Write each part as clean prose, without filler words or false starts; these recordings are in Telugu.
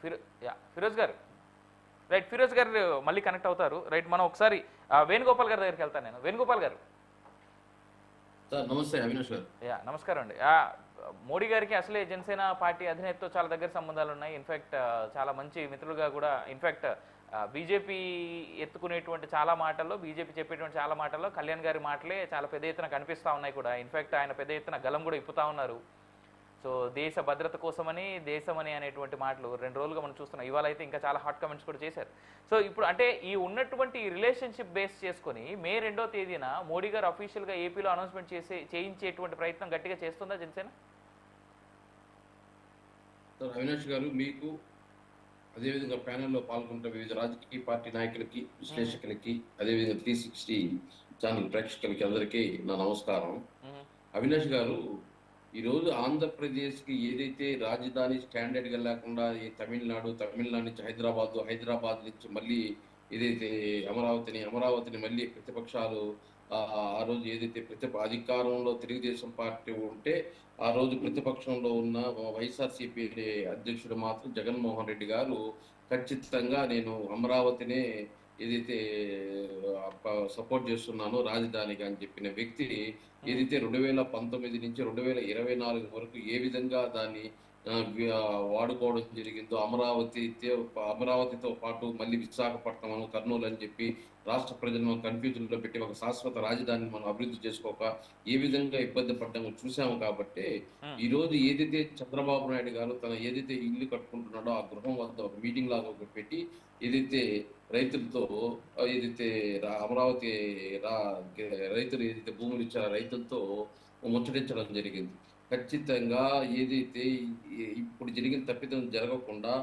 ఫిరో ఫిరోజ్ గారు. రైట్. ఫిరోజ్ గారు మళ్ళీ కనెక్ట్ అవుతారు. రైట్. మనం ఒకసారి వేణుగోపాల్ గారి దగ్గరికి వెళ్తాను నేను. వేణుగోపాల్ గారు. సార్ నమస్తే అవినాష్ గారు. నమస్కారం అండి. మోడీ గారికి అసలే జనసేన పార్టీ అధినేతతో చాలా దగ్గర సంబంధాలు ఉన్నాయి. ఇన్ఫాక్ట్ చాలా మంచి మిత్రులుగా కూడా ఇన్ఫాక్ట్ బీజేపీ ఎత్తుకునేటువంటి చాలా మాటల్లో, బీజేపీ చెప్పేటువంటి చాలా మాటల్లో కళ్యాణ్ గారి మాటలే చాలా పెద్ద ఎత్తున కనిపిస్తూ ఉన్నాయి కూడా. ఇన్ఫాక్ట్ ఆయన పెద్ద ఎత్తున గలం కూడా ఇప్పుతా ఉన్నారు. సో దేశ భద్రత కోసమని, దేశమని అనేటువంటి మాటలు 2 రోజులుగా మనం చూస్తున్నాం. ఇవాళ అయితే ఇంకా చాలా హాట్ కమెంట్స్ కూడా చేశారు. సో ఇప్పుడు అంటే ఈ ఉన్నటువంటి రిలేషన్షిప్ బేస్ చేసుకొని మే 2వ తేదీన మోడీ గారు అఫీషియల్గా ఏపీలో అనౌన్స్మెంట్ చేయించేటువంటి ప్రయత్నం గట్టిగా చేస్తుందా జనసేన? సార్ అవినాష్ గారు, మీకు అదేవిధంగా ప్యానెల్లో పాల్గొంటున్న వివిధ రాజకీయ పార్టీ నాయకులకి, విశ్లేషకులకి, అదేవిధంగా 360 ఛానల్ ప్రేక్షకులకి అందరికీ నా నమస్కారం. అవినాష్ గారు, ఈరోజు ఆంధ్రప్రదేశ్కి ఏదైతే రాజధాని స్టాండర్డ్గా లేకుండా ఈ తమిళనాడు నుంచి హైదరాబాద్ నుంచి మళ్ళీ ఏదైతే అమరావతిని మళ్ళీ ప్రతిపక్షాలు ఆ రోజు ఏదైతే అధికారంలో తెలుగుదేశం పార్టీ ఉంటే ఆ రోజు ప్రతిపక్షంలో ఉన్న వైఎస్ఆర్సీపీ అధ్యక్షుడు మాత్రం జగన్మోహన్ రెడ్డి గారు ఖచ్చితంగా నేను అమరావతినే ఏదైతే సపోర్ట్ చేస్తున్నానో రాజధానిగా అని చెప్పిన వ్యక్తి ఏదైతే 2019 నుంచి 2024 వరకు ఏ విధంగా దాన్ని వాడుకోవడం జరిగిందో, అమరావతితో పాటు మళ్ళీ విశాఖపట్నం, కర్నూలు అని చెప్పి రాష్ట్ర ప్రజలను కన్ఫ్యూజన్ లో పెట్టి ఒక శాశ్వత రాజధానిని మనం అభివృద్ధి చేసుకోక ఏ విధంగా ఇబ్బంది పడ్డామో చూసాము. కాబట్టి ఈ రోజు ఏదైతే చంద్రబాబు నాయుడు గారు తన ఏదైతే ఇల్లు కట్టుకుంటున్నాడో ఆ గృహం వద్ద ఒక మీటింగ్ లాగా ఒకటి పెట్టి ఏదైతే రైతులతో ఏదైతే అమరావతి రైతులు ఏదైతే భూములు ఇచ్చారో రైతులతో ముచ్చటించడం జరిగింది. ఖచ్చితంగా ఏదైతే ఇప్పుడు జరిగిన తప్పిదం జరగకుండా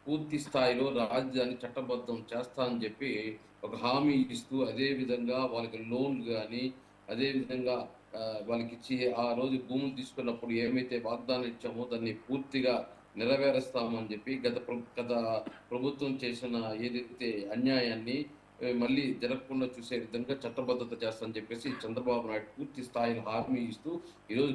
పూర్తి స్థాయిలో రాజధాని చట్టబద్ధం చేస్తా అని చెప్పి ఒక హామీ ఇస్తూ, అదే విధంగా వాళ్ళకి లోన్లు కానీ అదే విధంగా వాళ్ళకి ఇచ్చి ఆ రోజు భూములు తీసుకున్నప్పుడు ఏమైతే వాగ్దానం ఇచ్చామో దాన్ని పూర్తిగా నెరవేరుస్తామని చెప్పి గత ప్రభుత్వం చేసిన ఏదైతే అన్యాయాన్ని మళ్ళీ జరగకుండా చూసే విధంగా చట్టబద్ధత చేస్తామని చెప్పేసి చంద్రబాబు నాయుడు పూర్తి స్థాయిలో హామీ ఇస్తూ ఈరోజు